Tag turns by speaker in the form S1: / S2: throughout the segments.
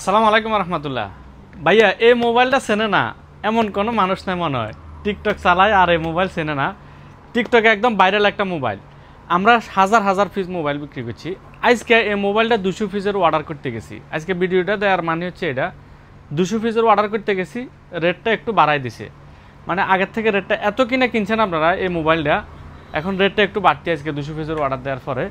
S1: আসসালামু আলাইকুম রহমতুল্লাহ। ভাইয়া এই মোবাইলটা চেনে না এমন কোনো মানুষ নাই মনে হয়। টিকটক চালায় আর এই মোবাইল চেনে না। টিকটকে একদম ভাইরাল একটা মোবাইল। আমরা হাজার হাজার পিস মোবাইল বিক্রি করছি। আজকে এই মোবাইলটা 200 পিসের অর্ডার করতে গেছি। আজকে ভিডিওটা দেওয়ার মানে হচ্ছে এটা 200 পিসের অর্ডার করতে গেছি, রেটটা একটু বাড়াই দিছে। মানে আগের থেকে রেটটা এত কিনা কিনছেন আপনারা এই মোবাইলটা, এখন রেটটা একটু বাড়তি আজকে 200 পিসের অর্ডার দেওয়ার পরে।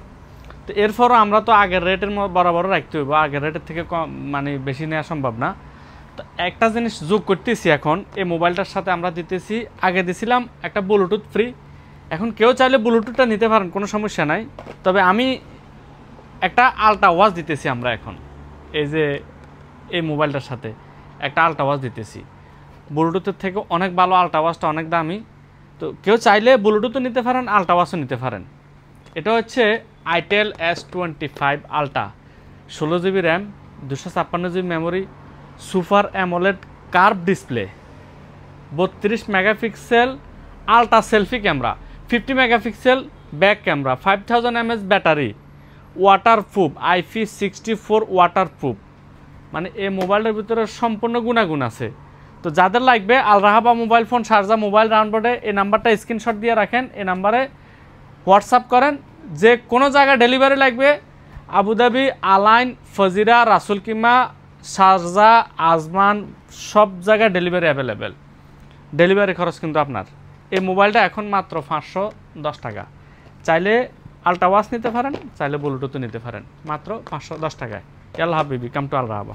S1: তো এরপরও আমরা তো আগের রেটের বরাবর রাখতে হইব, আগের রেটের থেকে কম মানে বেশি নেওয়া সম্ভব না। তো একটা জিনিস যোগ করতেছি এখন এই মোবাইলটার সাথে আমরা দিতেছি, আগে দিছিলাম একটা ব্লুটুথ ফ্রি। এখন কেউ চাইলে ব্লুটুথটা নিতে পারেন, কোনো সমস্যা নাই। তবে আমি একটা আলট্রা ওয়াচ দিতেছি আমরা এখন, এই যে এই মোবাইলটার সাথে একটা আলট্রা ওয়াচ দিতেছি। ব্লুটুথের থেকে অনেক ভালো, আলট্রা ওয়াচটা অনেক দামি। তো কেউ চাইলে ব্লুটুথও নিতে পারেন, আলট্রা ওয়াচও নিতে পারেন। এটা হচ্ছে itel S25 ultra, 16 GB RAM, 256 GB memory, super AMOLED curve display, 32 megapixel ultra selfie camera, 50 megapixel back camera, 5000 mAh battery, waterproof, IP64 waterproof. মানে এই মোবাইলটার ভিতরে সম্পূর্ণ গুণাগুণ আছে। তো যাদের লাগবে আল রাহাবা মোবাইল ফোন, শারজা মোবাইল রাউন্ডবোর্ডে, এই নাম্বারটা স্ক্রিনশট দিয়ে রাখেন, এই নাম্বারে হোয়াটসঅ্যাপ করেন। যে কোনো জায়গায় ডেলিভারি লাগবে, আবুধাবি, আলাইন, ফজিরা, রাসুল কিমা, শারজা, আজমান, সব জায়গায় ডেলিভারি অ্যাভেলেবেল। ডেলিভারি খরচ কিন্তু আপনার। এই মোবাইলটা এখন মাত্র 510 টাকা। চাইলে আলট্রা ওয়াচ নিতে পারেন, চাইলে ব্লুটুথও নিতে পারেন, মাত্র 510 টাকায়। আল্লাহ হাবিবি, কাম টু আল রাহাবা।